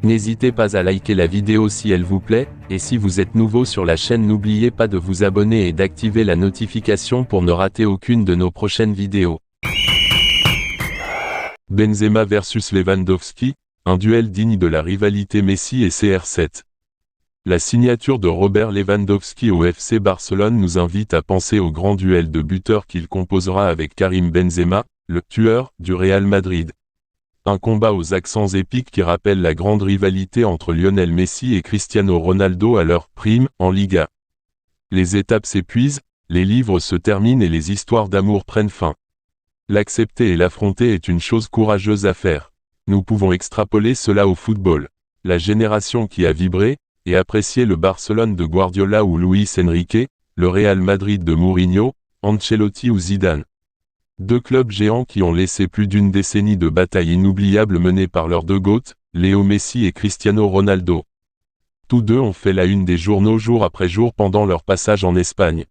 N'hésitez pas à liker la vidéo si elle vous plaît, et si vous êtes nouveau sur la chaîne n'oubliez pas de vous abonner et d'activer la notification pour ne rater aucune de nos prochaines vidéos. Benzema versus Lewandowski, un duel digne de la rivalité Messi et CR7. La signature de Robert Lewandowski au FC Barcelone nous invite à penser au grand duel de buteurs qu'il composera avec Karim Benzema, le tueur du Real Madrid. Un combat aux accents épiques qui rappelle la grande rivalité entre Lionel Messi et Cristiano Ronaldo à leur prime en Liga. Les étapes s'épuisent, les livres se terminent et les histoires d'amour prennent fin. L'accepter et l'affronter est une chose courageuse à faire. Nous pouvons extrapoler cela au football. La génération qui a vibré et apprécié le Barcelone de Guardiola ou Luis Enrique, le Real Madrid de Mourinho, Ancelotti ou Zidane. Deux clubs géants qui ont laissé plus d'une décennie de batailles inoubliables menées par leurs deux GOAT, Léo Messi et Cristiano Ronaldo. Tous deux ont fait la une des journaux jour après jour pendant leur passage en Espagne.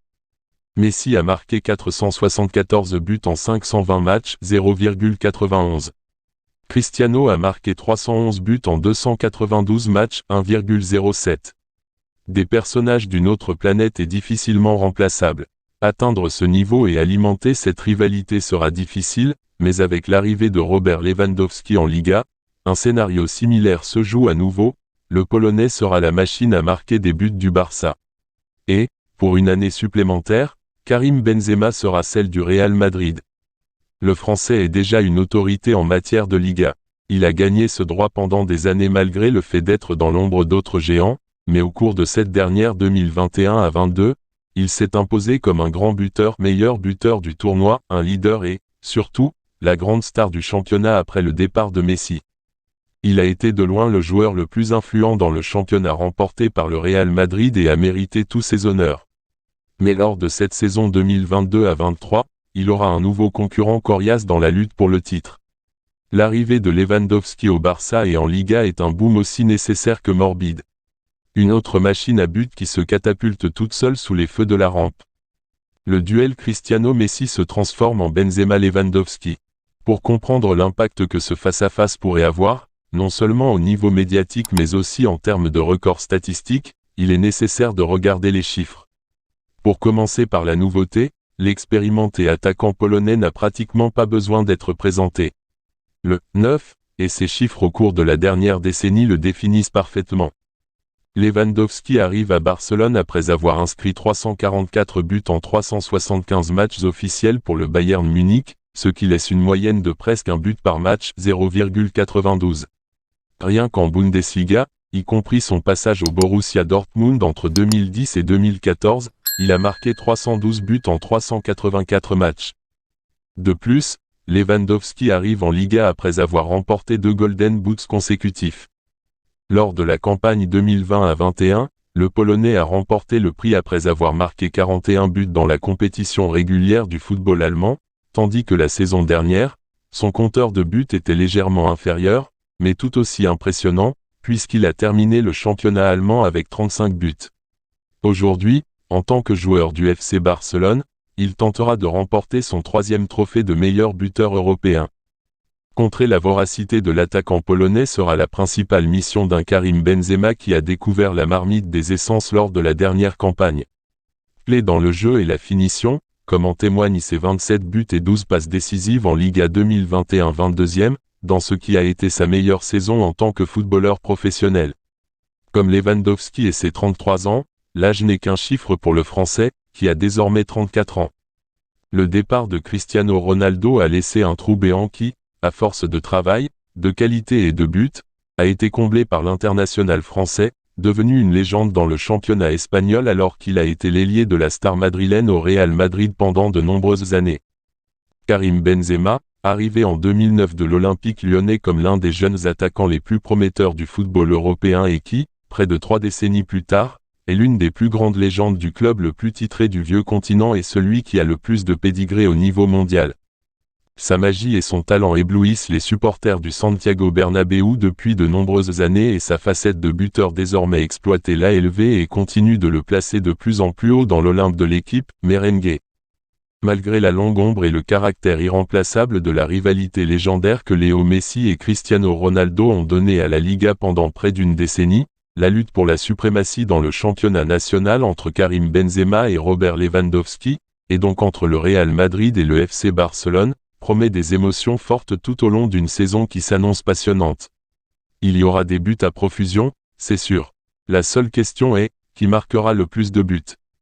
Messi a marqué 474 buts en 520 matchs, 0,91. Cristiano a marqué 311 buts en 292 matchs, 1,07. Des personnages d'une autre planète et difficilement remplaçables. Atteindre ce niveau et alimenter cette rivalité sera difficile, mais avec l'arrivée de Robert Lewandowski en Liga, un scénario similaire se joue à nouveau, le Polonais sera la machine à marquer des buts du Barça. Et, pour une année supplémentaire, Karim Benzema sera celle du Real Madrid. Le Français est déjà une autorité en matière de Liga. Il a gagné ce droit pendant des années malgré le fait d'être dans l'ombre d'autres géants, mais au cours de cette dernière 2021 à 22, il s'est imposé comme un grand buteur, meilleur buteur du tournoi, un leader et, surtout, la grande star du championnat après le départ de Messi. Il a été de loin le joueur le plus influent dans le championnat remporté par le Real Madrid et a mérité tous ses honneurs. Mais lors de cette saison 2022 à 23, il aura un nouveau concurrent coriace dans la lutte pour le titre. L'arrivée de Lewandowski au Barça et en Liga est un boom aussi nécessaire que morbide. Une autre machine à but qui se catapulte toute seule sous les feux de la rampe. Le duel Cristiano-Messi se transforme en Benzema-Lewandowski. Pour comprendre l'impact que ce face-à-face pourrait avoir, non seulement au niveau médiatique mais aussi en termes de records statistiques, il est nécessaire de regarder les chiffres. Pour commencer par la nouveauté, l'expérimenté attaquant polonais n'a pratiquement pas besoin d'être présenté. Le 9 et ses chiffres au cours de la dernière décennie le définissent parfaitement. Lewandowski arrive à Barcelone après avoir inscrit 344 buts en 375 matchs officiels pour le Bayern Munich, ce qui laisse une moyenne de presque un but par match, 0,92. Rien qu'en Bundesliga, y compris son passage au Borussia Dortmund entre 2010 et 2014, il a marqué 312 buts en 384 matchs. De plus, Lewandowski arrive en Liga après avoir remporté 2 Golden Boots consécutifs. Lors de la campagne 2020 à 21, le Polonais a remporté le prix après avoir marqué 41 buts dans la compétition régulière du football allemand, tandis que la saison dernière, son compteur de buts était légèrement inférieur, mais tout aussi impressionnant, puisqu'il a terminé le championnat allemand avec 35 buts. Aujourd'hui, en tant que joueur du FC Barcelone, il tentera de remporter son 3e trophée de meilleur buteur européen. Contrer la voracité de l'attaquant polonais sera la principale mission d'un Karim Benzema qui a découvert la marmite des essences lors de la dernière campagne. Clé dans le jeu et la finition, comme en témoignent ses 27 buts et 12 passes décisives en Liga 2021 22e, dans ce qui a été sa meilleure saison en tant que footballeur professionnel. Comme Lewandowski et ses 33 ans, l'âge n'est qu'un chiffre pour le Français, qui a désormais 34 ans. Le départ de Cristiano Ronaldo a laissé un trou béant qui, à force de travail, de qualité et de buts, a été comblé par l'international français, devenu une légende dans le championnat espagnol alors qu'il a été l'ailier de la star madrilène au Real Madrid pendant de nombreuses années. Karim Benzema, arrivé en 2009 de l'Olympique lyonnais comme l'un des jeunes attaquants les plus prometteurs du football européen et qui, près de 3 décennies plus tard, est l'une des plus grandes légendes du club le plus titré du vieux continent et celui qui a le plus de pédigré au niveau mondial. Sa magie et son talent éblouissent les supporters du Santiago Bernabéu depuis de nombreuses années et sa facette de buteur désormais exploitée l'a élevé et continue de le placer de plus en plus haut dans l'Olympe de l'équipe merengue. Malgré la longue ombre et le caractère irremplaçable de la rivalité légendaire que Léo Messi et Cristiano Ronaldo ont donnée à la Liga pendant près d'une décennie, la lutte pour la suprématie dans le championnat national entre Karim Benzema et Robert Lewandowski, et donc entre le Real Madrid et le FC Barcelone, promet des émotions fortes tout au long d'une saison qui s'annonce passionnante. Il y aura des buts à profusion, c'est sûr. La seule question est, qui marquera le plus de buts ?